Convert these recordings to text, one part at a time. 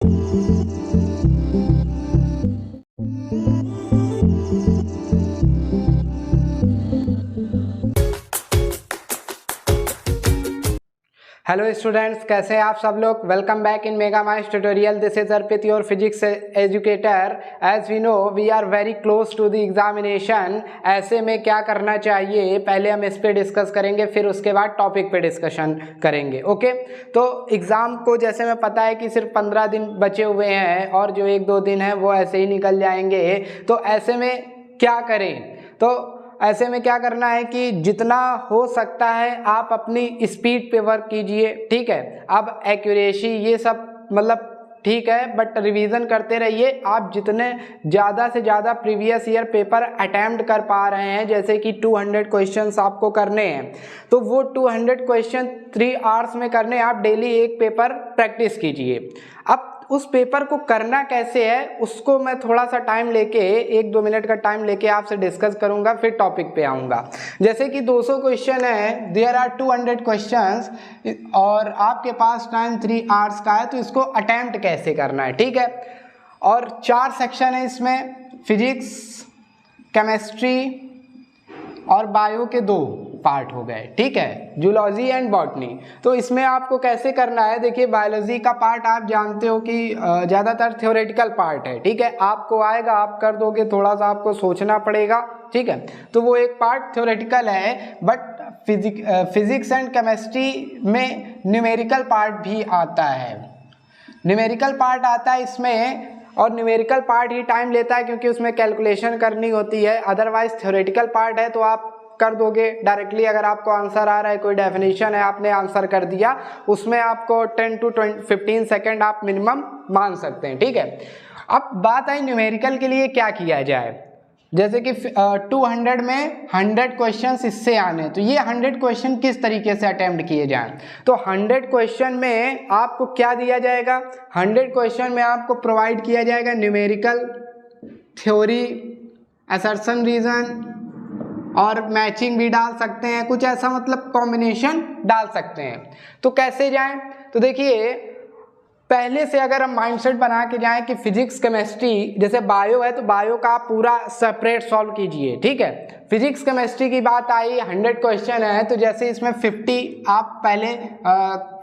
Hello students, कैसे हैं आप सब लोग। Welcome back in Mega Minds tutorial. This is Arpit your physics educator. As we know we are very close to the examination. ऐसे में क्या करना चाहिए, पहले हम इस पे डिस्कस करेंगे, फिर उसके बाद टॉपिक पे डिस्कशन करेंगे। ओके, तो एग्ज़ाम को जैसे में पता है कि सिर्फ 15 दिन बचे हुए हैं और जो 1-2 दिन है वो ऐसे ही निकल जाएंगे। तो ऐसे में क्या करें, तो ऐसे में क्या करना है कि जितना हो सकता है आप अपनी स्पीड पे वर्क कीजिए। ठीक है, अब एक्यूरेसी ये सब मतलब ठीक है, बट रिवीजन करते रहिए। आप जितने ज़्यादा से ज़्यादा प्रीवियस ईयर पेपर अटैम्प्ट कर पा रहे हैं, जैसे कि 200 क्वेश्चंस आपको करने हैं, तो वो 200 क्वेश्चन 3 आवर्स में करने, आप डेली एक पेपर प्रैक्टिस कीजिए। अब उस पेपर को करना कैसे है उसको मैं थोड़ा सा टाइम लेके 1-2 मिनट का टाइम लेके आपसे डिस्कस करूंगा, फिर टॉपिक पे आऊंगा। जैसे कि 200 क्वेश्चन है, देयर आर 200 क्वेश्चंस और आपके पास टाइम 3 आवर्स का है, तो इसको अटेम्प्ट कैसे करना है। ठीक है, और 4 सेक्शन है इसमें, फिजिक्स, केमिस्ट्री और बायो के 2 पार्ट हो गए। ठीक है, जूलॉजी एंड बॉटनी। तो इसमें आपको कैसे करना है, देखिए बायोलॉजी का पार्ट आप जानते हो कि ज़्यादातर थ्योरेटिकल पार्ट है। ठीक है, आपको आएगा, आप कर दोगे, थोड़ा सा आपको सोचना पड़ेगा। ठीक है, तो वो एक पार्ट थ्योरेटिकल है, बट फिजिक्स एंड केमिस्ट्री में न्यूमेरिकल पार्ट भी आता है। न्यूमेरिकल पार्ट आता है इसमें, और न्यूमेरिकल पार्ट ही टाइम लेता है क्योंकि उसमें कैलकुलेशन करनी होती है। अदरवाइज थ्योरेटिकल पार्ट है तो आप कर दोगे डायरेक्टली। अगर आपको आंसर आ रहा है, कोई डेफिनेशन है, आपने आंसर कर दिया, उसमें आपको 10 to 15 सेकेंड आप मिनिमम मान सकते हैं। ठीक है, अब बात आई न्यूमेरिकल के लिए क्या किया जाए। जैसे कि 200 में 100 क्वेश्चंस इससे आने, तो ये 100 क्वेश्चन किस तरीके से अटेम्प्ट किए जाएं। तो 100 क्वेश्चन में आपको क्या दिया जाएगा, 100 क्वेश्चन में आपको प्रोवाइड किया जाएगा न्यूमेरिकल, थ्योरी, असर्शन रीजन और मैचिंग भी डाल सकते हैं, कुछ ऐसा मतलब कॉम्बिनेशन डाल सकते हैं। तो कैसे जाएं, तो देखिए पहले से अगर हम माइंडसेट बना के जाएं कि फिजिक्स केमिस्ट्री, जैसे बायो है तो बायो का पूरा सेपरेट सॉल्व कीजिए। ठीक है, फिजिक्स केमिस्ट्री की बात आई, 100 क्वेश्चन है, तो जैसे इसमें 50 आप पहले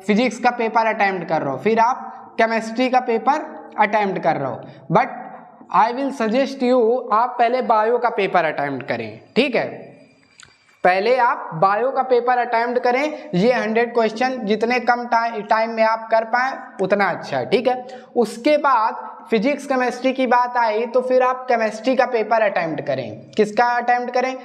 फिजिक्स का पेपर अटेम्प्ट कर रहे हो, फिर आप केमिस्ट्री का पेपर अटेम्प्ट कर रहे हो, but I will suggest you आप पहले बायो का पेपर अटेम्प्ट करें। ठीक है, पहले आप बायो का पेपर अटेम्प्ट करें। ये 100 क्वेश्चन जितने कम टाइम में आप कर पाए उतना अच्छा है। ठीक है, उसके बाद फिजिक्स केमिस्ट्री की बात आई तो फिर आप केमिस्ट्री का पेपर अटेम्प्ट करें। किसका अटेम्प्ट करें,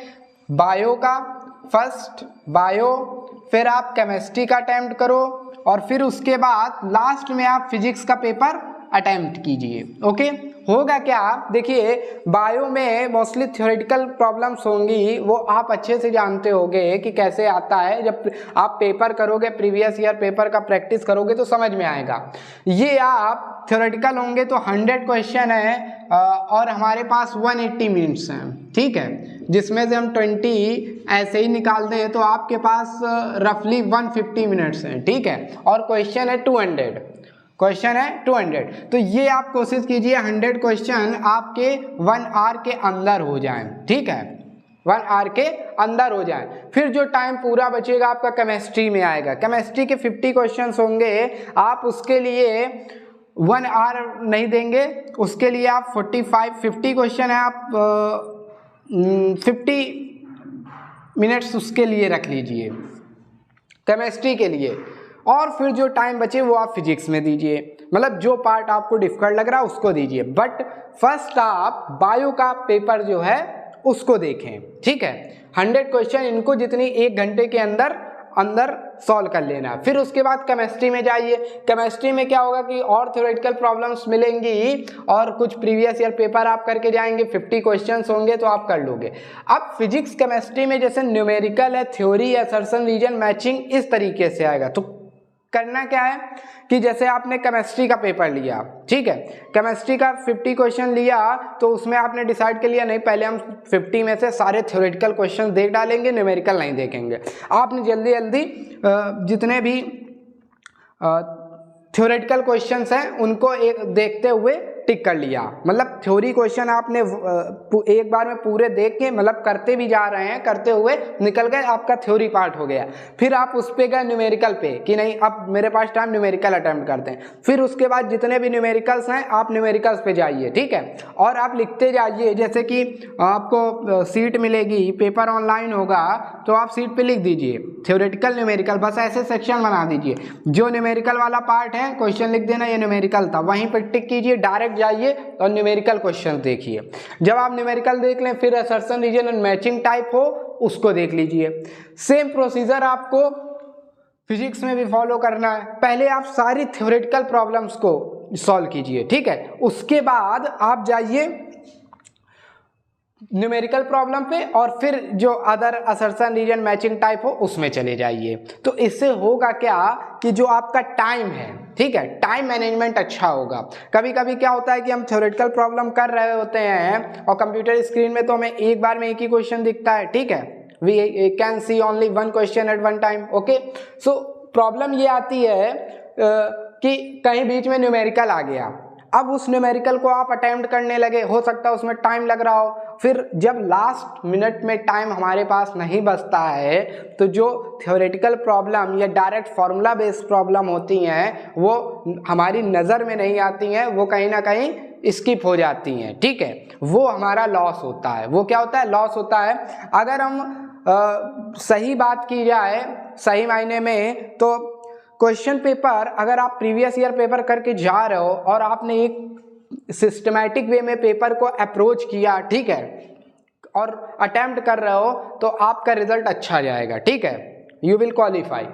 बायो का, फर्स्ट बायो, फिर आप केमिस्ट्री का अटेम्प्ट करो, और फिर उसके बाद लास्ट में आप फिजिक्स का पेपर अटेम्प्ट कीजिए। ओके, होगा क्या, देखिए बायो में मोस्टली थ्योरेटिकल प्रॉब्लम्स होंगी, वो आप अच्छे से जानते होंगे कि कैसे आता है। जब आप पेपर करोगे, प्रीवियस ईयर पेपर का प्रैक्टिस करोगे तो समझ में आएगा। ये आप थ्योरेटिकल होंगे तो 100 क्वेश्चन है और हमारे पास 180 मिनट्स हैं। ठीक है, जिसमें से हम 20 ऐसे ही निकाल दें तो आपके पास रफली 150 मिनट्स हैं। ठीक है, और क्वेश्चन है 200, क्वेश्चन है 200। तो ये आप कोशिश कीजिए 100 क्वेश्चन आपके 1 आवर के अंदर हो जाएं। ठीक है, 1 आवर के अंदर हो जाएं। फिर जो टाइम पूरा बचेगा आपका केमिस्ट्री में आएगा। केमिस्ट्री के 50 क्वेश्चंस होंगे, आप उसके लिए 1 आवर नहीं देंगे, उसके लिए आप 50 क्वेश्चन है, आप 50 मिनट्स उसके लिए रख लीजिए केमिस्ट्री के लिए, और फिर जो टाइम बचे वो आप फिजिक्स में दीजिए। मतलब जो पार्ट आपको डिफिकल्ट लग रहा है उसको दीजिए, बट फर्स्ट आप बायो का पेपर जो है उसको देखें। ठीक है, 100 क्वेश्चन इनको जितनी 1 घंटे के अंदर सॉल्व कर लेना। फिर उसके बाद केमिस्ट्री में जाइए। केमिस्ट्री में क्या होगा कि और थ्योरेटिकल प्रॉब्लम्स मिलेंगी और कुछ प्रीवियस ईयर पेपर आप करके जाएंगे, 50 क्वेश्चंस होंगे तो आप कर लोगे। अब फिजिक्स केमिस्ट्री में जैसे न्यूमेरिकल है, थ्योरी, असर्शन रीजन, मैचिंग, इस तरीके से आएगा। तो करना क्या है कि जैसे आपने केमिस्ट्री का पेपर लिया, ठीक है, केमिस्ट्री का 50 क्वेश्चन लिया, तो उसमें आपने डिसाइड कर लिया नहीं पहले हम 50 में से सारे थ्योरेटिकल क्वेश्चन देख डालेंगे, न्यूमेरिकल नहीं देखेंगे। आपने जल्दी जल्दी जितने भी थ्योरेटिकल क्वेश्चंस हैं उनको एक देखते हुए टिक कर लिया, मतलब थ्योरी क्वेश्चन आपने एक बार में पूरे देख के मतलब करते भी जा रहे हैं, करते हुए निकल गए, आपका थ्योरी पार्ट हो गया। फिर आप उस पे गए न्यूमेरिकल पे कि नहीं अब मेरे पास टाइम न्यूमेरिकल अटेम्प्ट करते हैं। फिर उसके बाद जितने भी न्यूमेरिकल्स हैं आप न्यूमेरिकल्स पे जाइए, ठीक है, और आप लिखते जाइए। जैसे कि आपको सीट मिलेगी, पेपर ऑनलाइन होगा, तो आप सीट पे लिख दीजिए थ्योरेटिकल न्यूमेरिकल, बस ऐसे सेक्शन बना दीजिए। जो न्यूमेरिकल वाला पार्ट है क्वेश्चन लिख देना ये न्यूमेरिकल था, वहीं पर टिक कीजिए, डायरेक्ट जाइए और न्यूमेरिकल क्वेश्चन देखिए। जब आप न्यूमेरिकल देख लें फिर assertion reason and matching type हो उसको देख लीजिए। सेम प्रोसीजर आपको फिजिक्स में भी फॉलो करना है। पहले आप सारी थ्योरेटिकल प्रॉब्लम्स को सॉल्व कीजिए, ठीक है, उसके बाद आप जाइए न्यूमेरिकल प्रॉब्लम पे और फिर जो other assertion reason matching type हो उसमें चले जाइए। तो इससे होगा क्या कि जो आपका टाइम है, ठीक है, टाइम मैनेजमेंट अच्छा होगा। कभी कभी क्या होता है कि हम थ्योरेटिकल प्रॉब्लम कर रहे होते हैं और कंप्यूटर स्क्रीन में तो हमें एक बार में एक ही क्वेश्चन दिखता है, ठीक है, we can see only one question at one time, okay. So problem ये आती है कि कहीं बीच में न्यूमेरिकल आ गया, अब उस न्यूमेरिकल को आप अटेम्प्ट करने लगे, हो सकता है उसमें टाइम लग रहा हो, फिर जब लास्ट मिनट में टाइम हमारे पास नहीं बचता है तो जो थ्योरेटिकल प्रॉब्लम या डायरेक्ट फार्मूला बेस्ड प्रॉब्लम होती हैं वो हमारी नज़र में नहीं आती हैं, वो कहीं ना कहीं स्किप हो जाती हैं, ठीक है, वो हमारा लॉस होता है। वो क्या होता है? लॉस होता है। अगर हम सही बात की जाए सही मायने में तो क्वेश्चन पेपर अगर आप प्रीवियस ईयर पेपर करके जा रहे हो और आपने एक सिस्टमैटिक वे में पेपर को अप्रोच किया, ठीक है, और अटेम्प्ट कर रहे हो तो आपका रिजल्ट अच्छा जाएगा, ठीक है, यू विल क्वालिफाई।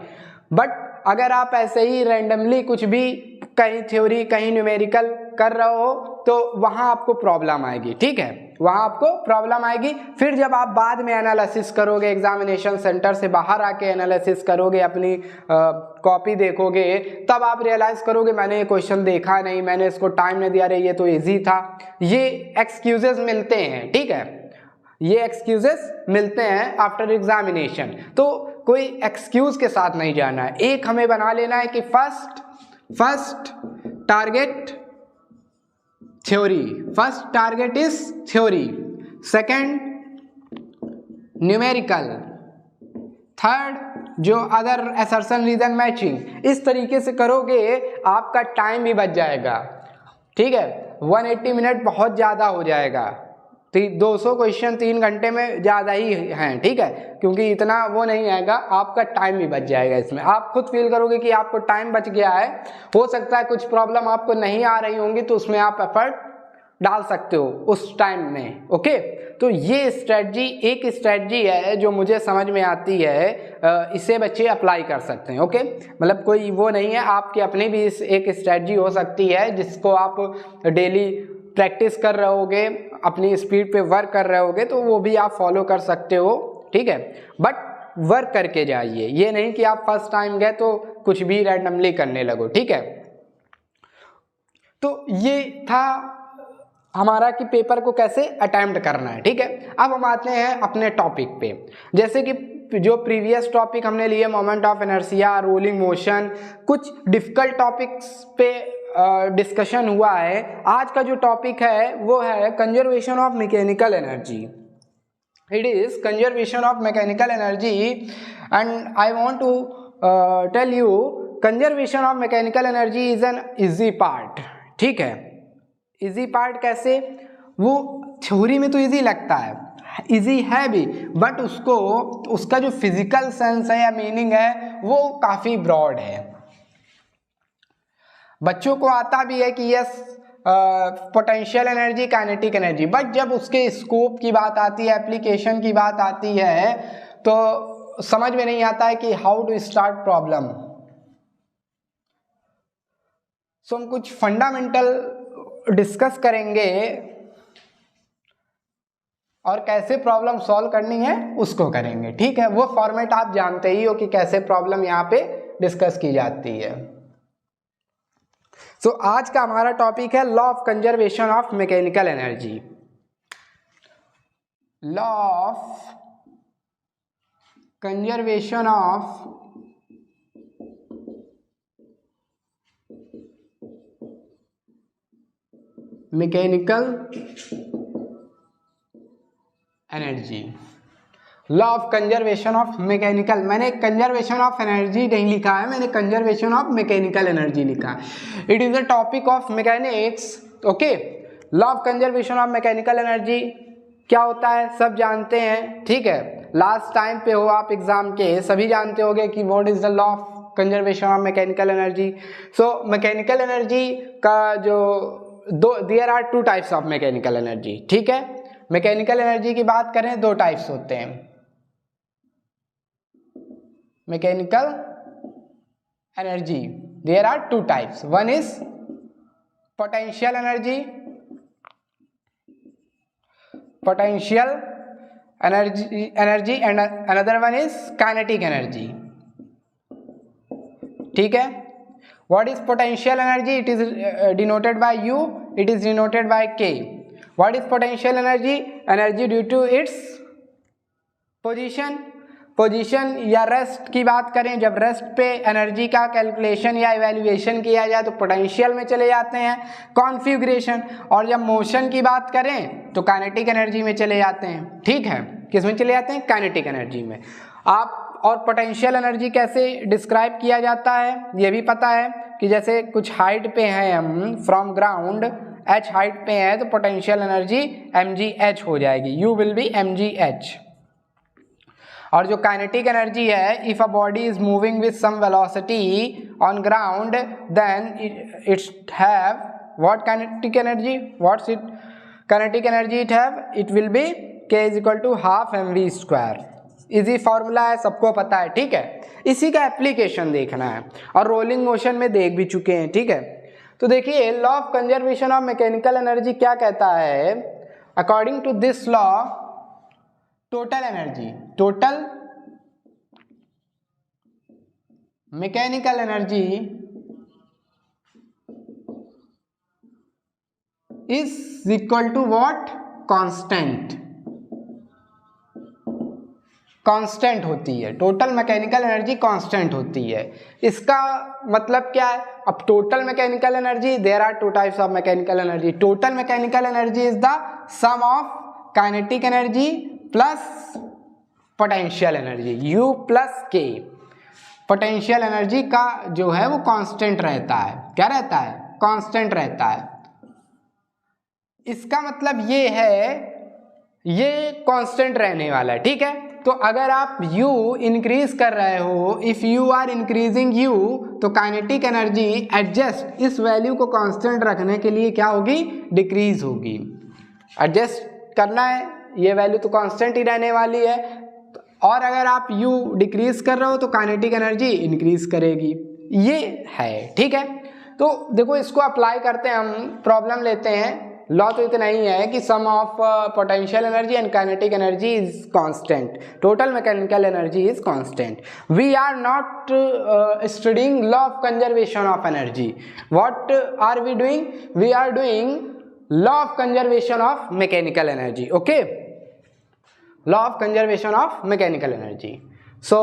बट अगर आप ऐसे ही रैंडमली कुछ भी कहीं थ्योरी कहीं न्यूमेरिकल कर रहे हो तो वहाँ आपको प्रॉब्लम आएगी, ठीक है, वहाँ आपको प्रॉब्लम आएगी। फिर जब आप बाद में एनालिसिस करोगे, एग्जामिनेशन सेंटर से बाहर आके एनालिसिस करोगे, अपनी कॉपी देखोगे, तब आप रियलाइज करोगे मैंने ये क्वेश्चन देखा नहीं, मैंने इसको टाइम नहीं दिया, अरे ये तो इजी था। ये एक्सक्यूजेस मिलते हैं, ठीक है, ये एक्सक्यूजेस मिलते हैं आफ्टर एग्जामिनेशन। तो कोई एक्सक्यूज के साथ नहीं जाना है, एक हमें बना लेना है कि first target theory, first target is theory, second numerical, third जो अदर असर्शन रीजन मैचिंग। इस तरीके से करोगे आपका टाइम भी बच जाएगा, ठीक है, 180 मिनट बहुत ज़्यादा हो जाएगा, 200 क्वेश्चन 3 घंटे में ज़्यादा ही हैं, ठीक है, क्योंकि इतना वो नहीं आएगा, आपका टाइम भी बच जाएगा। इसमें आप खुद फील करोगे कि आपको टाइम बच गया है। हो सकता है कुछ प्रॉब्लम आपको नहीं आ रही होंगी तो उसमें आप एफर्ट डाल सकते हो उस टाइम में, ओके। तो ये स्ट्रेटजी एक स्ट्रेटजी है जो मुझे समझ में आती है, इसे बच्चे अप्लाई कर सकते हैं, ओके, मतलब कोई वो नहीं है, आपकी अपनी भी एक स्ट्रेटजी हो सकती है जिसको आप डेली प्रैक्टिस कर रहे होगे, अपनी स्पीड पे वर्क कर रहे होगे तो वो भी आप फॉलो कर सकते हो, ठीक है, बट वर्क करके जाइए, ये नहीं कि आप फर्स्ट टाइम गए तो कुछ भी रैंडमली करने लगो, ठीक है। तो ये था हमारा कि पेपर को कैसे अटेम्प्ट करना है, ठीक है। अब हम आते हैं अपने टॉपिक पे, जैसे कि जो प्रीवियस टॉपिक हमने लिए moment of inertia, rolling motion, कुछ डिफिकल्ट टॉपिक्स पे डिस्कशन हुआ है। आज का जो टॉपिक है वो है conservation of mechanical energy. It is conservation of mechanical energy and I want to tell you conservation of mechanical energy is an easy part, ठीक है। इजी पार्ट कैसे? वो थ्योरी में तो इजी लगता है, इजी है भी, बट उसका जो फिजिकल सेंस है या मीनिंग है वो काफ़ी ब्रॉड है। बच्चों को आता भी है कि yes potential energy, kinetic energy, but जब उसके स्कोप की बात आती है, एप्लीकेशन की बात आती है तो समझ में नहीं आता है कि हाउ टू स्टार्ट प्रॉब्लम। सो हम कुछ फंडामेंटल डिस्कस करेंगे और कैसे प्रॉब्लम सॉल्व करनी है उसको करेंगे, ठीक है। वो फॉर्मेट आप जानते ही हो कि कैसे प्रॉब्लम यहाँ पे डिस्कस की जाती है। सो आज का हमारा टॉपिक है law of conservation of mechanical energy. Law of conservation of mechanical energy. Law of conservation of mechanical, मैंने कंजर्वेशन ऑफ एनर्जी नहीं लिखा है, मैंने कंजर्वेशन ऑफ मैकेनिकल एनर्जी लिखा है। It is a topic of mechanics. Okay, law of conservation of mechanical energy क्या होता है सब जानते हैं, ठीक है। लास्ट टाइम पे हो आप एग्जाम के, सभी जानते होंगे कि what is the law of conservation of mechanical energy. So mechanical energy का जो there are two types of mechanical energy, ठीक है। मैकेनिकल एनर्जी की बात करें दो टाइप्स होते हैं mechanical energy. There are two types, one is potential energy, potential energy and another one is kinetic energy, ठीक है। what is potential energy? It is denoted by U, it is denoted by K. what is potential energy? Energy due to its position या rest की बात करें, जब rest पे energy का calculation या इवैल्यूएशन किया जाए तो पोटेंशियल में चले जाते हैं कॉन्फ़िगरेशन, और जब मोशन की बात करें तो काइनेटिक एनर्जी में चले जाते हैं, ठीक है। किस में चले जाते हैं? काइनेटिक एनर्जी में। आप और पोटेंशियल एनर्जी कैसे डिस्क्राइब किया जाता है ये भी पता है कि जैसे कुछ हाइट पे हैं हम फ्रॉम ग्राउंड, h हाइट पे है तो पोटेंशियल एनर्जी mgh हो जाएगी, u विल बी mgh। और जो काइनेटिक एनर्जी है, if a body is moving with some velocity on ground then its have what kinetic energy, what's it kinetic energy it have, it will be k is equal to half mv²। Easy formula है, सबको पता है, ठीक है। इसी का application देखना है और रोलिंग मोशन में देख भी चुके हैं, ठीक है। तो देखिए law of conservation of mechanical energy क्या कहता है। According to this law total energy, total mechanical energy is equal to what? Constant होती है। टोटल मैकेनिकल एनर्जी कांस्टेंट होती है। इसका मतलब क्या है? अब total mechanical energy, there are two types of mechanical energy. Total mechanical energy is the sum of kinetic energy plus potential energy, U plus K। Potential energy का जो है वो कांस्टेंट रहता है। क्या रहता है? कांस्टेंट रहता है। इसका मतलब ये है, ये कांस्टेंट रहने वाला है, ठीक है। तो अगर आप U इंक्रीज कर रहे हो, if you are increasing U, तो काइनेटिक एनर्जी एडजस्ट इस वैल्यू को कांस्टेंट रखने के लिए क्या होगी? डिक्रीज होगी। एडजस्ट करना है, ये वैल्यू तो कांस्टेंट ही रहने वाली है। और अगर आप U डिक्रीज कर रहे हो तो काइनेटिक एनर्जी इंक्रीज करेगी। ये है, ठीक है। तो देखो इसको अप्लाई करते हैं हम, प्रॉब्लम लेते हैं। लॉ तो इतना ही है कि sum of potential energy and kinetic energy is constant, total mechanical energy is constant. We are not studying law of conservation of energy. What are we doing? We are doing law of conservation of mechanical energy. Okay, law of conservation of mechanical energy. So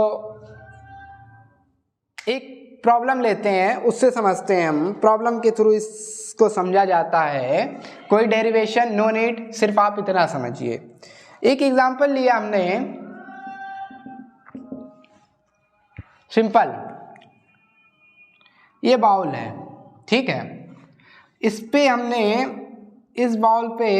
एक problem लेते हैं, उससे समझते हैं हम। Problem के through इसको समझा जाता है, कोई डेरिवेशन नो नीड, सिर्फ आप इतना समझिए। एक एग्जांपल लिया हमने, सिंपल, ये बाउल है, ठीक है। इस पे हमने, इस बॉल पे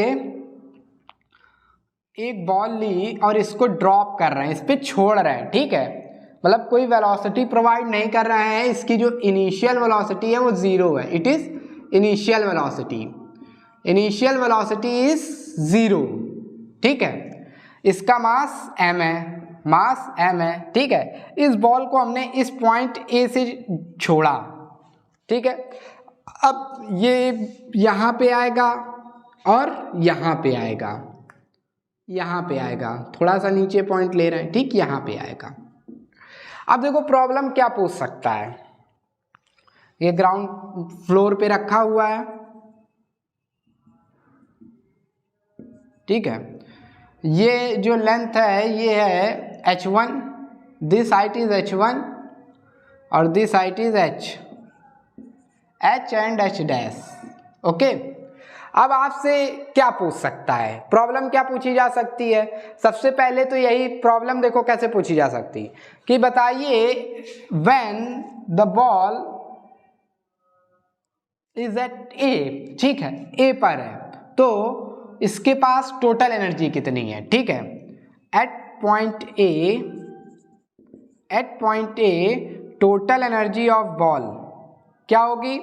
एक बॉल ली और इसको ड्रॉप कर रहे हैं, इस पे छोड़ रहे हैं, ठीक है। मतलब कोई वेलोसिटी प्रोवाइड नहीं कर रहे हैं, इसकी जो इनिशियल वेलोसिटी है वो 0 है। It is initial velocity, initial velocity is 0, ठीक है। इसका मास m है, मास m है, ठीक है। इस बॉल को हमने इस पॉइंट A से छोड़ा, ठीक है। अब ये यहाँ पे आएगा और यहाँ पे आएगा, यहाँ पे आएगा, थोड़ा सा नीचे पॉइंट ले रहे हैं, ठीक, यहाँ पे आएगा। अब देखो प्रॉब्लम क्या पूछ सकता है। ये ग्राउंड फ्लोर पे रखा हुआ है, ठीक है। ये जो लेंथ है ये है h1, this height is h1 और this height is h and h dash, okay. अब आपसे क्या पूछ सकता है, प्रॉब्लम क्या पूछी जा सकती है? सबसे पहले तो यही प्रॉब्लम देखो कैसे पूछी जा सकती है कि बताइए when the ball is at A, ठीक है, ए पर है, तो इसके पास टोटल एनर्जी कितनी है? ठीक है, at point A total energy of ball क्या होगी?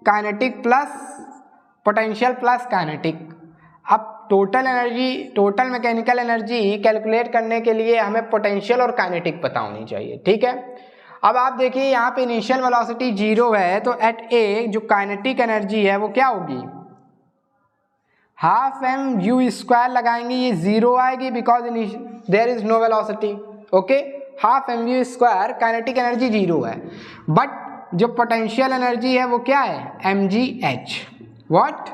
Kinetic plus potential plus kinetic. अब total energy, total mechanical energy calculate करने के लिए हमें पोटेंशियल और काइनेटिक पता होनी चाहिए, ठीक है। अब आप देखिए यहाँ पे इनिशियल वेलोसिटी 0 है, तो एट ए जो काइनेटिक एनर्जी है वो क्या होगी? हाफ एम यू स्क्वायर लगाएंगे, ये 0 आएगी because there is no velocity, okay. Half m u square kinetic energy 0 है, बट जो पोटेंशियल एनर्जी है वो क्या है? M g h. What?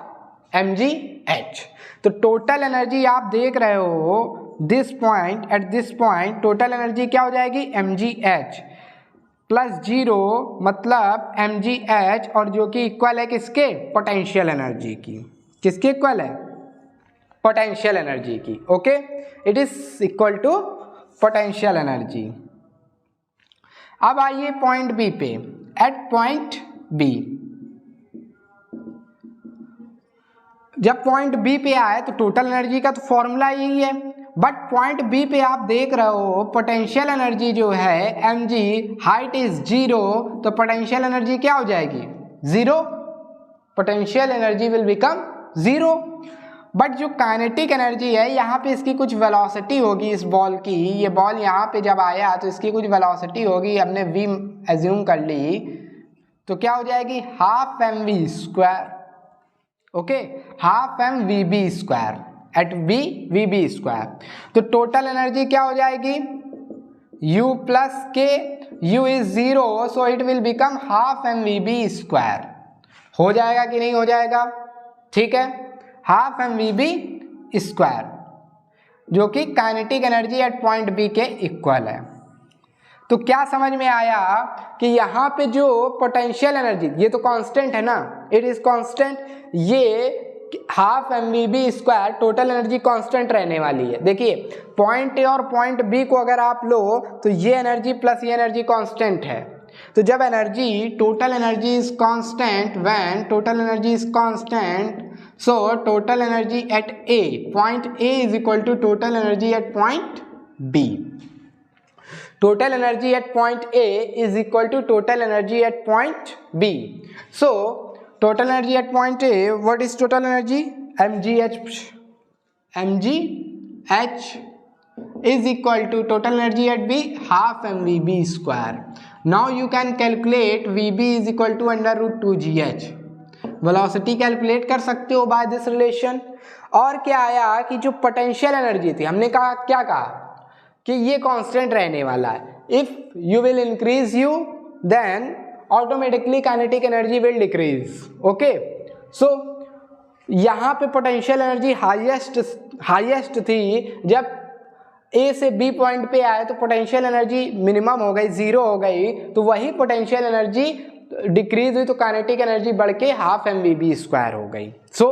M g h. तो टोटल एनर्जी आप देख रहे हो this point, at this point total energy क्या हो जाएगी? एम जी एच प्लस 0 मतलब एम जी एच, और जो कि इक्वल है किसके? पोटेंशियल एनर्जी की। किसके इक्वल है? पोटेंशियल एनर्जी की, okay. It is equal to potential energy. अब आइए पॉइंट बी पे, एट पॉइंट बी। जब पॉइंट बी पे आए तो टोटल एनर्जी का तो फॉर्मूला यही है, बट पॉइंट बी पे आप देख रहे हो पोटेंशियल एनर्जी जो है एम जी, हाइट इज 0, तो पोटेंशियल एनर्जी क्या हो जाएगी? 0। Potential energy will become 0। But जो काइनेटिक एनर्जी है यहाँ पे इसकी कुछ वेलोसिटी होगी इस बॉल की, ये बॉल यहाँ पे जब आया तो इसकी कुछ वेलोसिटी होगी, हमने v एज्यूम कर ली, तो क्या हो जाएगी? Half m v square, okay, half m v b square at b v b square. तो टोटल एनर्जी क्या हो जाएगी? u plus k, u is 0, so it will become half m v b square. हो जाएगा कि नहीं हो जाएगा? ठीक है, half m v b square, जो कि kinetic energy at point b के इक्वल है। तो क्या समझ में आया कि यहाँ पे जो पोटेंशियल एनर्जी, ये तो कांस्टेंट है ना, इट इज कांस्टेंट, ये half m v b square total energy constant रहने वाली है। देखिए पॉइंट ए और पॉइंट बी को अगर आप लो तो ये एनर्जी प्लस ये एनर्जी कांस्टेंट है, तो जब energy total energy is constant, when total energy is constant, so total energy at A, point A is equal to total energy at point B. Total energy at point A is equal to total energy at point B. So total energy at point A, what is total energy? mgh is equal to total energy at B, half mvb square. Now you can calculate Vb is equal to under root 2gh. Velocity calculate कर सकते हो bye this relation. और क्या आया कि जो potential energy थी, हमने कहा क्या कहा कि ये कांस्टेंट रहने वाला है। If you will increase you then automatically kinetic energy will decrease, okay. So यहाँ पे पोटेंशियल एनर्जी हाईएस्ट थी, जब ए से बी पॉइंट पे आए तो पोटेंशियल एनर्जी मिनिमम हो गई, 0 हो गई, तो वही पोटेंशियल एनर्जी डिक्रीज हुई तो काइनेटिक एनर्जी बढ़ के half m v b square हो गई। So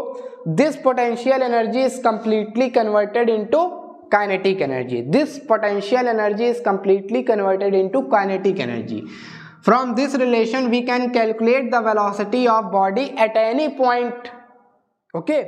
this potential energy is completely converted into kinetic energy. This potential energy is completely converted into kinetic energy. From this relation we can calculate the velocity of body at any point, okay,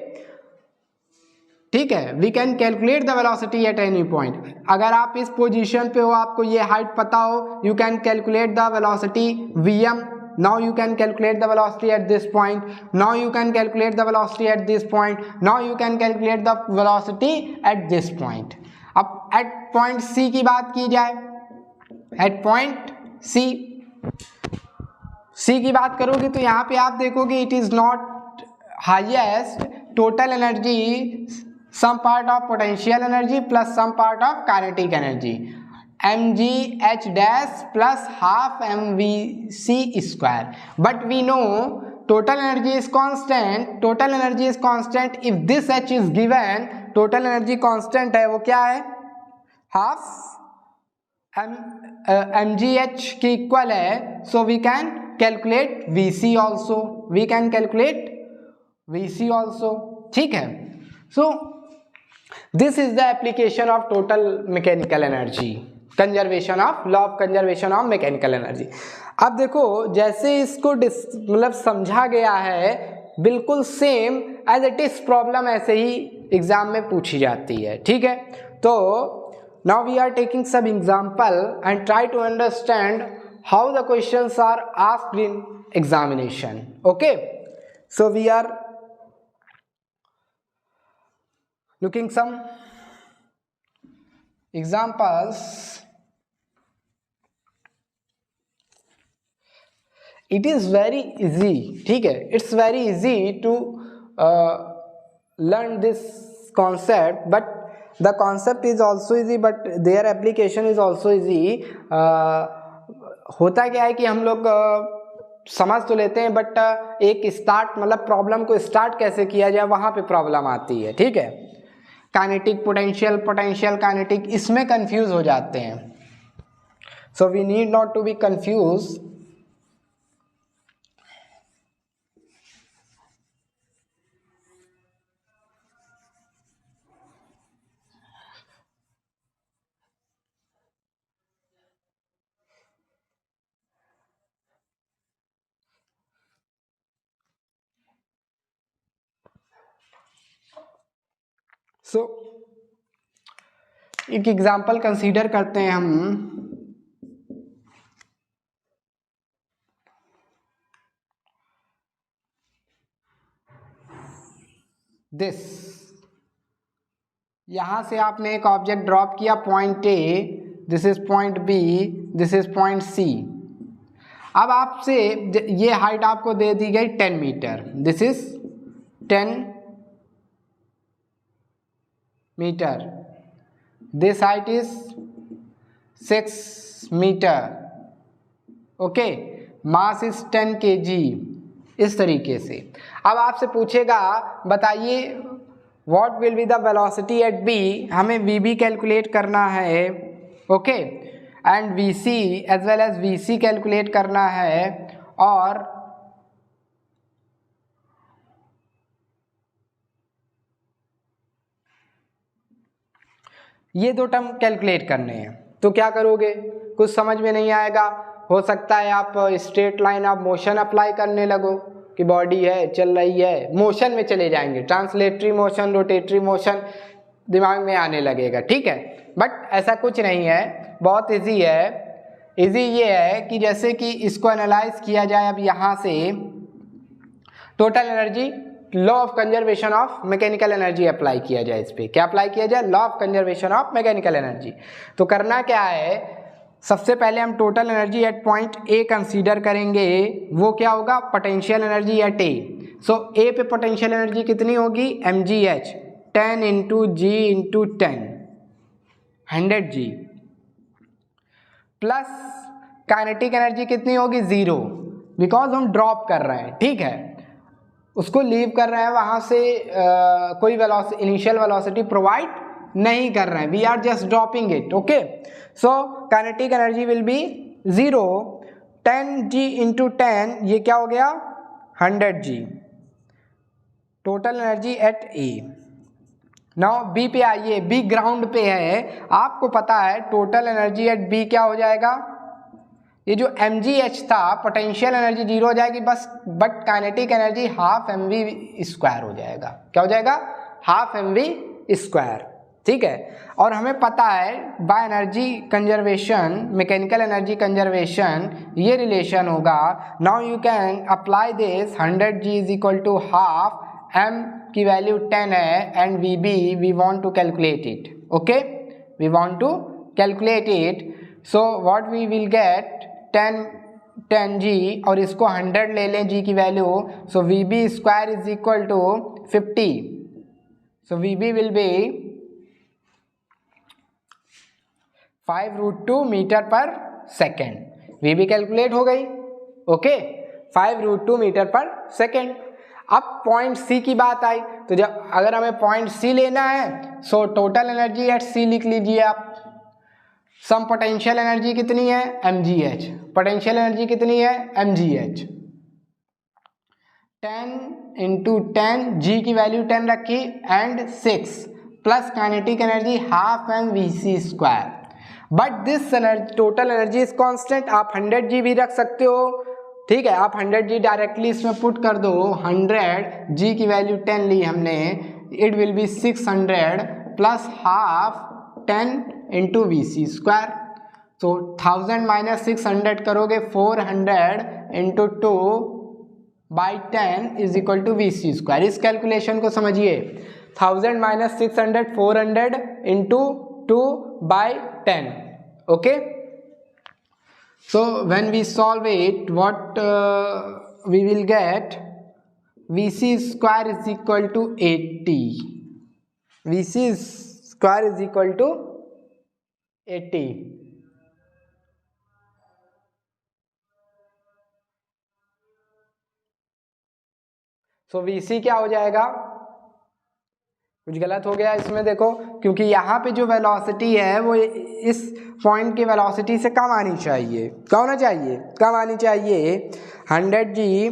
ठीक है, we can calculate the velocity at any point. अगर आप इस position पे हो, आपको ये height पता हो, you can calculate the velocity vm. Now you can calculate the velocity at this point. Now you can calculate the velocity at this point. Now you can calculate the velocity at this point. अब at point C की बात की जाए, at point C की बात करोगे तो यहाँ पे आप देखोगे it is not highest, total energy some part of potential energy plus some part of kinetic energy, mgh dash plus half mvc square. But we know total energy is constant. Total energy is constant. If this h is given, total energy constant है, वो क्या है? half mgh के equal है. So we can calculate vc also. We can calculate vc also. ठीक है। So this is the application of total mechanical energy, conservation of law of conservation of mechanical energy. अब देखो जैसे इसको मतलब समझा गया है बिल्कुल same as it is problem ऐसे ही एग्जाम में पूछी जाती है, ठीक है। तो now we are taking some example and try to understand how the questions are asked in examination. Okay, so we are looking some examples. It is very easy, ठीक है, it's very easy to learn this concept, but the concept is also easy but their application is also easy. होता क्या है कि हम लोग समझ तो लेते हैं बट एक स्टार्ट मतलब प्रॉब्लम को स्टार्ट कैसे किया जाए वहाँ पे प्रॉब्लम आती है, ठीक है। काइनेटिक पोटेंशियल, पोटेंशियल काइनेटिक, इसमें कंफ्यूज हो जाते हैं। So we need not to be confuse. So एक एग्जाम्पल कंसीडर करते हैं हम। दिस, यहां से आपने एक ऑब्जेक्ट ड्रॉप किया point A, this is point B, this is point C. अब आपसे ये हाइट आपको दे दी गई 10 meter, this is 10 meter, this height is 6 meter, okay, mass is 10 kg, इस तरीके से। अब आपसे पूछेगा बताइए what will be the velocity at B, हमें वी कैलकुलेट करना है, okay, and we see as well as we see calculate करना है, और ये दो टर्म कैलकुलेट करने हैं। तो क्या करोगे, कुछ समझ में नहीं आएगा, हो सकता है आप स्ट्रेट लाइन आप मोशन अप्लाई करने लगो कि बॉडी है चल रही है, मोशन में चले जाएंगे, ट्रांसलेटरी मोशन, रोटेटरी मोशन दिमाग में आने लगेगा, ठीक है। बट ऐसा कुछ नहीं है, बहुत इजी है। इजी ये है कि जैसे कि इसको एनालाइज किया जाए, अब यहाँ से total energy, law of conservation of mechanical energy apply किया जाए इस पर। क्या अप्लाई किया जाए, law of conservation of mechanical energy. तो करना क्या है, सबसे पहले हम total energy at point A consider करेंगे, वो क्या होगा, potential energy at A. So A पे पोटेंशियल एनर्जी कितनी होगी, mgh, 10 into g into 10, 100g, plus kinetic energy कितनी होगी, 0, बिकॉज हम ड्रॉप कर रहे हैं, ठीक है, उसको लीव कर रहे हैं, वहाँ से कोई इनिशियल वेलोसिटी प्रोवाइड नहीं कर रहे हैं, we are just dropping it, okay. So kinetic energy will be 0, 10g into 10, ये क्या हो गया, 100g, total energy at A. Now B पे आइए, बी ग्राउंड पे है, आपको पता है टोटल एनर्जी एट बी क्या हो जाएगा, ये जो mgh था पोटेंशियल एनर्जी 0 हो जाएगी बस, but kinetic energy half mv² हो जाएगा। क्या हो जाएगा, हाफ mv², ठीक है। और हमें पता है बाय energy conservation, mechanical energy conservation, ये रिलेशन होगा। Now you can apply this, 100g is equal to half, m की वैल्यू 10 है, and vb we want to calculate it, okay, we want to calculate it. So what we will get, 10g, और इसको 100 ले लें g की value, so vb² is equal to 50, so vb will be 5√2 meter per second, vb calculate हो गई, okay, 5√2 meter per second. अब point सी की बात आई, तो जब अगर हमें पॉइंट सी लेना है, सो टोटल एनर्जी एट सी लिख लीजिए आप, सम पोटेंशियल एनर्जी कितनी है, mgh, पोटेंशियल एनर्जी कितनी है, mgh, 10 इंटू 10, जी की वैल्यू 10 रखी and 6 plus kinetic energy half m v c square, but this total energy is constant. आप 100 जी भी रख सकते हो, ठीक है, आप 100 जी डायरेक्टली इसमें पुट कर दो, 100 जी की वैल्यू 10 ली हमने, it will be 600 plus half 10 into v c square. तो 1000 माइनस 600 करोगे 400 into 2 by 10 is equal to v c square. इस कैलकुलेशन को समझिए, 1000 minus 600 400 into 2 by 10, okay. So when we solve it, what we will get, Vc square is equal to 80. Vc square is equal to 80. So Vc क्या हो जाएगा, कुछ गलत हो गया इसमें देखो, क्योंकि यहाँ पे जो वेलोसिटी है वो इस पॉइंट की वेलोसिटी से कम आनी चाहिए, क्या होना चाहिए, कम आनी चाहिए। 100 जी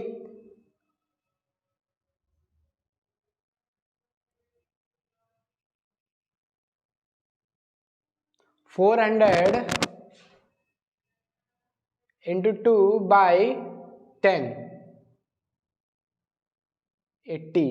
400 इंटू 2 बाई 10 80।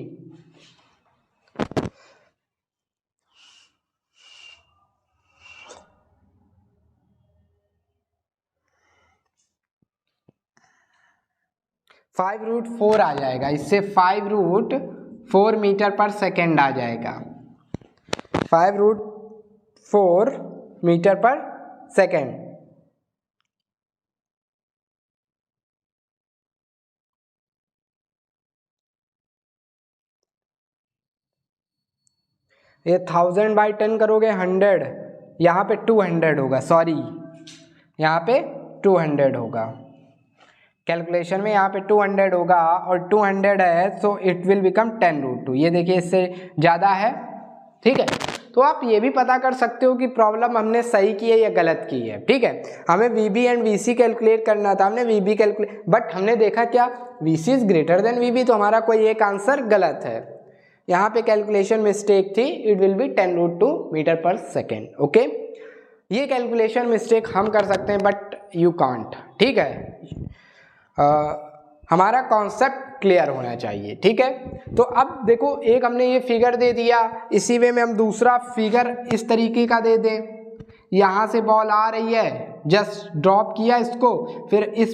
₹5√4 आ जाएगा, इससे 5√4 मीटर पर सेकेंड आ जाएगा, 5√4 मीटर पर सेकेंड। ये 1000 बाई 10 करोगे 100, यहाँ पे 200 होगा, सॉरी यहाँ पे 200 होगा, कैलकुलेशन में यहाँ पे 200 होगा और 200 है, सो इट विल बिकम 10√2। ये देखिए इससे ज़्यादा है, ठीक है। तो आप ये भी पता कर सकते हो कि प्रॉब्लम हमने सही की है या गलत की है, ठीक है। हमें वीबी एंड वीसी कैलकुलेट करना था, हमने वीबी कैलकुलेट, बट हमने देखा क्या, वीसी इज ग्रेटर देन वीबी, तो हमारा कोई एक आंसर गलत है, यहाँ पे कैलकुलेशन मिस्टेक थी, it will B 10√2 metre per second, okay. ये कैलकुलेशन मिस्टेक हम कर सकते हैं बट यू कांट, ठीक है। हमारा कॉन्सेप्ट क्लियर होना चाहिए, ठीक है। तो अब देखो, एक हमने ये फिगर दे दिया, इसी वे में हम दूसरा फिगर इस तरीके का दे दें, यहाँ से बॉल आ रही है, जस्ट ड्रॉप किया इसको, फिर इस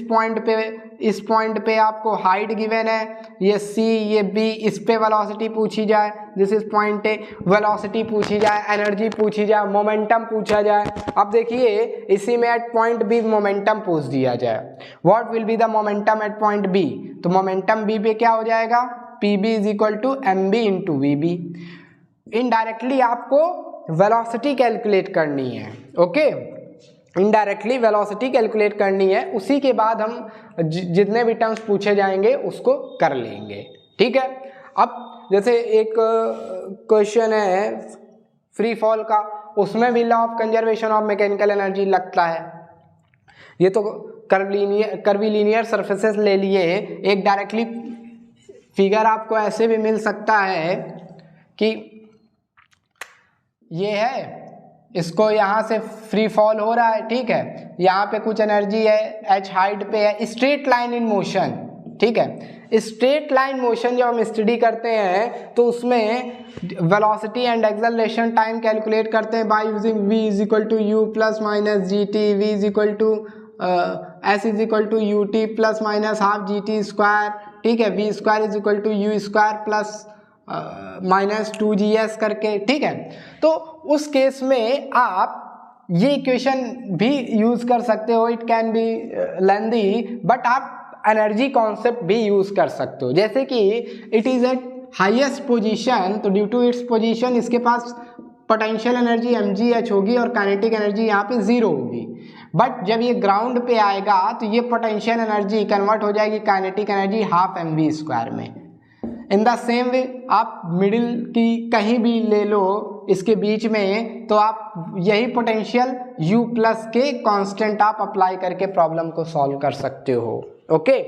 पॉइंट पे आपको हाइट गिवन है, ये सी ये बी, इस पे वेलोसिटी पूछी जाए, this is point A, velocity पूछी जाए, एनर्जी पूछी जाए, मोमेंटम पूछा जाए। अब देखिए इसी में एट पॉइंट बी मोमेंटम पूछ दिया जाए, what will be the momentum at point B, तो मोमेंटम बी पे क्या हो जाएगा, p b is equal to m b into v b. Indirectly आपको वेलोसिटी कैलकुलेट करनी है, ओके, इनडायरेक्टली वेलोसिटी कैलकुलेट करनी है, उसी के बाद हम जितने भी टर्म्स पूछे जाएंगे उसको कर लेंगे, ठीक है। अब जैसे एक क्वेश्चन है फ्री फॉल का, उसमें भी law of conservation of mechanical energy लगता है। ये तो कर्वीलीनियर सरफेसेस ले लिए, एक डायरेक्टली फिगर आपको ऐसे भी मिल सकता है कि ये है, इसको यहाँ से फ्री फॉल हो रहा है, ठीक है, यहाँ पे कुछ एनर्जी है, एच हाइट पे है, स्ट्रेट लाइन इन मोशन, ठीक है। स्ट्रेट लाइन मोशन जब हम स्टडी करते हैं तो उसमें velocity and acceleration time calculate करते हैं by using v is equal to u plus minus g t, v is equal to s is equal to u t plus minus half g t square, ठीक है, v square is equal to u square plus minus 2GS करके, ठीक है। तो उस case में आप ये इक्वेशन भी यूज कर सकते हो, it can be lengthy, but आप एनर्जी कॉन्सेप्ट भी यूज कर सकते हो, जैसे कि it is eight highest position, तो ड्यू टू इट्स पोजीशन इसके पास पोटेंशियल एनर्जी mgh होगी और काइनेटिक एनर्जी यहाँ पे 0 होगी, बट जब ये ग्राउंड पे आएगा तो ये पोटेंशियल एनर्जी कन्वर्ट हो जाएगी kinetic energy half mv square में। इन द सेम वे आप मिडिल की कहीं भी ले लो इसके बीच में, तो आप यही पोटेंशियल u प्लस के कांस्टेंट आप अप्लाई करके प्रॉब्लम को सॉल्व कर सकते हो, ओके।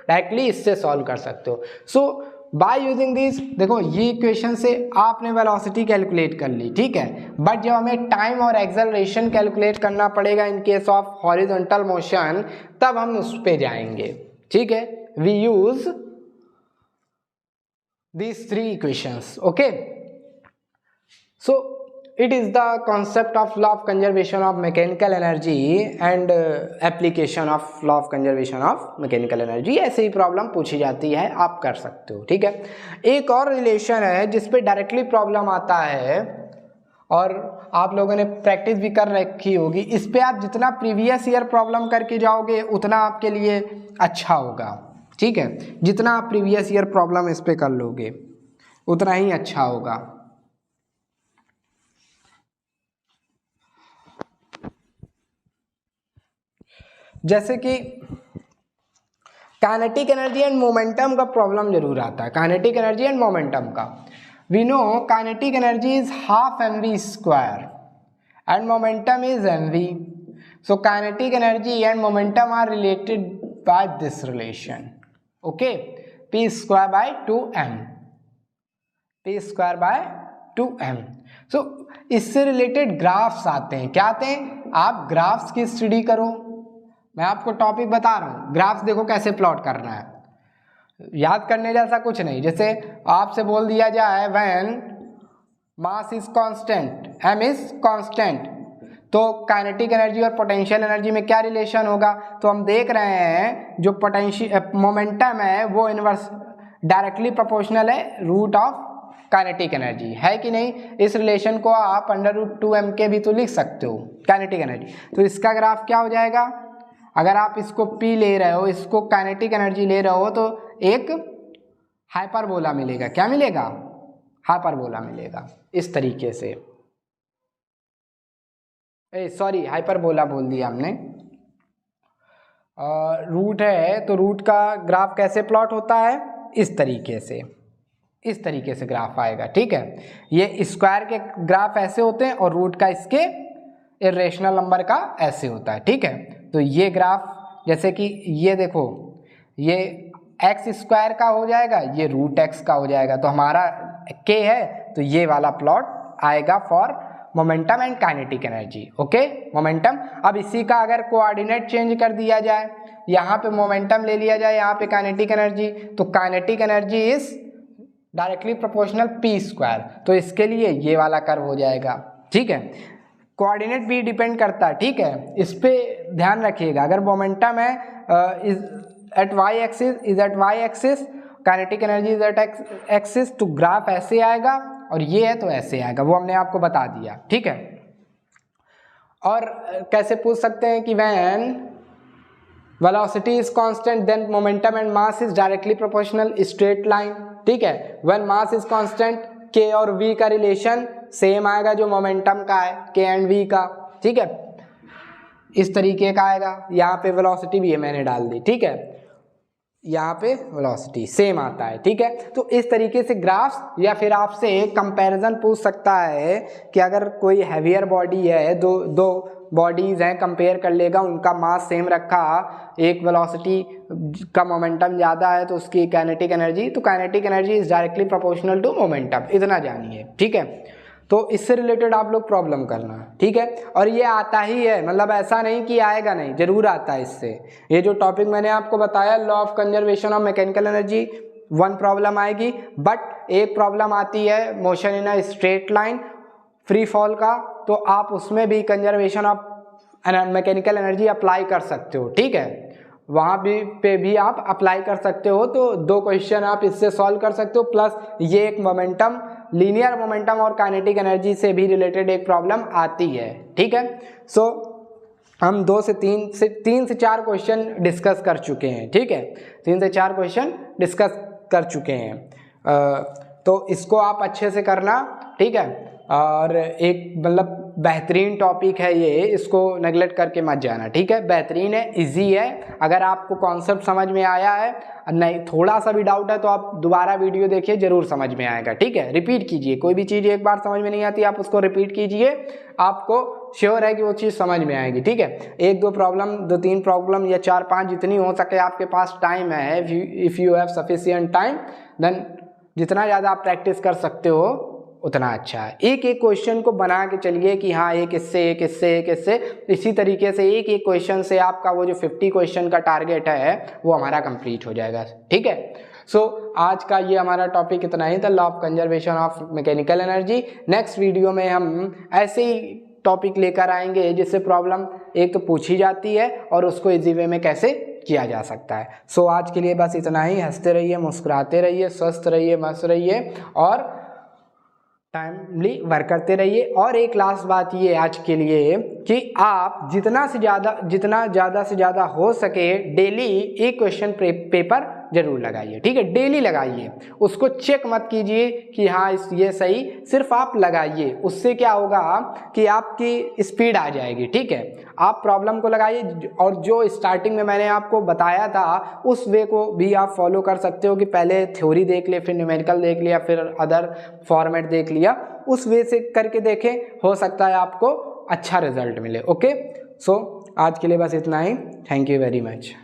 डायरेक्टली इससे सॉल्व कर सकते हो। सो बाय यूजिंग दिस, देखो ये इक्वेशन से आपने वेलोसिटी कैलकुलेट कर ली, ठीक है, बट जब हमें टाइम और एक्सेलरेशन कैलकुलेट करना पड़ेगा in case of horizontal motion, तब हम उस पे जाएंगे, ठीक है। We use these three equations, okay. So it is the concept of law of conservation of mechanical energy and application of law of conservation of mechanical energy। ऐसे ही problem पूछी जाती है, आप कर सकते हो, ठीक है। एक और रिलेशन है जिसपे डायरेक्टली प्रॉब्लम आता है और आप लोगों ने प्रैक्टिस भी कर रखी होगी। इस पे आप जितना प्रीवियस ईयर प्रॉब्लम करके जाओगे उतना आपके लिए अच्छा होगा, ठीक है। जितना आप प्रीवियस ईयर प्रॉब्लम इस पे कर लोगे उतना ही अच्छा होगा। जैसे कि काइनेटिक एनर्जी एंड मोमेंटम का प्रॉब्लम जरूर आता है, काइनेटिक एनर्जी एंड मोमेंटम का। We know kinetic energy is half mv square and momentum is mv। So kinetic energy and momentum are related by this relation, okay. p square by 2m, p square by 2m। So इससे related graphs आते हैं, क्या आते हैं, आप graphs की study करो। मैं आपको टॉपिक बता रहा हूँ, ग्राफ्स देखो कैसे प्लॉट करना है, याद करने जैसा कुछ नहीं। जैसे आपसे बोल दिया जाए when mass is constant, m is constant, तो काइनेटिक एनर्जी और पोटेंशियल एनर्जी में क्या रिलेशन होगा, तो हम देख रहे हैं जो पोटेंशियल मोमेंटम है वो इनवर्स डायरेक्टली प्रोपोर्शनल है रूट ऑफ काइनेटिक एनर्जी, है कि नहीं। इस रिलेशन को आप √2m के भी तो लिख सकते हो, काइनेटिक एनर्जी। तो इसका ग्राफ क्या हो जाएगा, अगर आप इसको p ले रहे हो, इसको काइनेटिक एनर्जी ले रहे हो, तो एक हाइपरबोला मिलेगा। क्या मिलेगा, हाइपरबोला मिलेगा इस तरीके से। सॉरी हाइपरबोला बोल दिया हमने, रूट है तो रूट का ग्राफ कैसे प्लॉट होता है, इस तरीके से, इस तरीके से ग्राफ आएगा, ठीक है। ये स्क्वायर के ग्राफ ऐसे होते हैं और रूट का इसके इरेशनल नंबर का ऐसे होता है, ठीक है। तो ये ग्राफ जैसे कि ये देखो, ये एक्स स्क्वायर का हो जाएगा, ये √x का हो जाएगा, तो हमारा k है, तो ये वाला प्लॉट आएगा for momentum and kinetic energy, okay. Momentum, अब इसी का अगर कोऑर्डिनेट चेंज कर दिया जाए, यहाँ पे मोमेंटम ले लिया जाए, यहाँ पे काइनेटिक एनर्जी, तो kinetic energy is directly proportional p square, तो इसके लिए ये वाला कर्व हो जाएगा, ठीक है। कोऑर्डिनेट भी डिपेंड करता है, ठीक है, इस पे ध्यान रखिएगा। अगर मोमेंटम है is at y axis, kinetic energy is at axis, तो ग्राफ ऐसे आएगा, और ये है तो ऐसे आएगा, वो हमने आपको बता दिया, ठीक है। और कैसे पूछ सकते हैं कि when velocity is constant then momentum and mass is directly proportional, straight line, ठीक है। When mass is constant, k और v का रिलेशन सेम आएगा जो मोमेंटम का है, k एंड v का, ठीक है, इस तरीके का आएगा। यहाँ पे वेलोसिटी भी है मैंने डाल दी, ठीक है, यहाँ पे वेलोसिटी सेम आता है, ठीक है। तो इस तरीके से ग्राफ्स, या फिर आपसे कंपैरिजन पूछ सकता है कि अगर कोई हैवियर बॉडी है, दो बॉडीज हैं, कंपेयर कर लेगा, उनका मास सेम रखा, एक वेलोसिटी का मोमेंटम ज़्यादा है तो उसकी काइनेटिक एनर्जी, तो kinetic energy is directly proportional to momentum, इतना जानिए, ठीक है। तो इससे रिलेटेड आप लोग प्रॉब्लम करना, ठीक है। और ये आता ही है, मतलब ऐसा नहीं कि आएगा नहीं, जरूर आता है इससे। ये जो टॉपिक मैंने आपको बताया law of conservation of mechanical energy, 1 problem आएगी, बट एक प्रॉब्लम आती है motion in a straight line free fall का, तो आप उसमें भी conservation of mechanical energy apply कर सकते हो, ठीक है, वहाँ पे भी आप अप्लाई कर सकते हो। तो 2 क्वेश्चन आप इससे सॉल्व कर सकते हो, प्लस ये एक मोमेंटम, लीनियर मोमेंटम और काइनेटिक एनर्जी से भी रिलेटेड एक प्रॉब्लम आती है, ठीक है। सो हम 3 से 4 क्वेश्चन डिस्कस कर चुके हैं, ठीक है, 3 से 4 क्वेश्चन डिस्कस कर चुके हैं। तो इसको आप अच्छे से करना, ठीक है। और एक मतलब बेहतरीन टॉपिक है ये, इसको नेगलेक्ट करके मत जाना, ठीक है। बेहतरीन है, इजी है। अगर आपको कॉन्सेप्ट समझ में आया है, नहीं थोड़ा सा भी डाउट है तो आप दोबारा वीडियो देखिए, जरूर समझ में आएगा, ठीक है। रिपीट कीजिए, कोई भी चीज़ एक बार समझ में नहीं आती आप उसको रिपीट कीजिए, आपको श्योर है कि वो चीज़ समझ में आएगी, ठीक है। एक दो प्रॉब्लम, दो तीन प्रॉब्लम या चार पांच, जितनी हो सके आपके पास टाइम है, if you have sufficient time, then जितना ज़्यादा आप प्रैक्टिस कर सकते हो उतना अच्छा है। एक एक क्वेश्चन को बना के चलिए कि हाँ एक इससे एक इससे एक इससे, इसी तरीके से एक एक क्वेश्चन से आपका वो जो 50 क्वेश्चन का टारगेट है वो हमारा कंप्लीट हो जाएगा, ठीक है। सो आज का ये हमारा टॉपिक इतना ही था, law of conservation of mechanical energy. Next video में हम ऐसे ही टॉपिक लेकर आएंगे जिससे प्रॉब्लम एक तो पूछी जाती है और उसको इजी वे में कैसे किया जा सकता है। सो आज के लिए बस इतना ही। हंसते रहिए, मुस्कुराते रहिए, स्वस्थ रहिए, मस्त रहिए और टाइमली वर्क करते रहिए। और एक लास्ट बात ये आज के लिए कि आप जितना ज़्यादा से ज़्यादा हो सके डेली एक क्वेश्चन पेपर जरूर लगाइए, ठीक है। डेली लगाइए, उसको चेक मत कीजिए कि हाँ ये सही, सिर्फ आप लगाइए। उससे क्या होगा कि आपकी स्पीड आ जाएगी, ठीक है। आप प्रॉब्लम को लगाइए और जो स्टार्टिंग में मैंने आपको बताया था उस वे को भी आप फॉलो कर सकते हो कि पहले थ्योरी देख ले, फिर न्यूमेरिकल देख लिया, फिर अदर फॉर्मेट देख लिया, उस वे से करके देखें, हो सकता है आपको अच्छा रिजल्ट मिले। ओके, सो आज के लिए बस इतना ही। Thank you very much.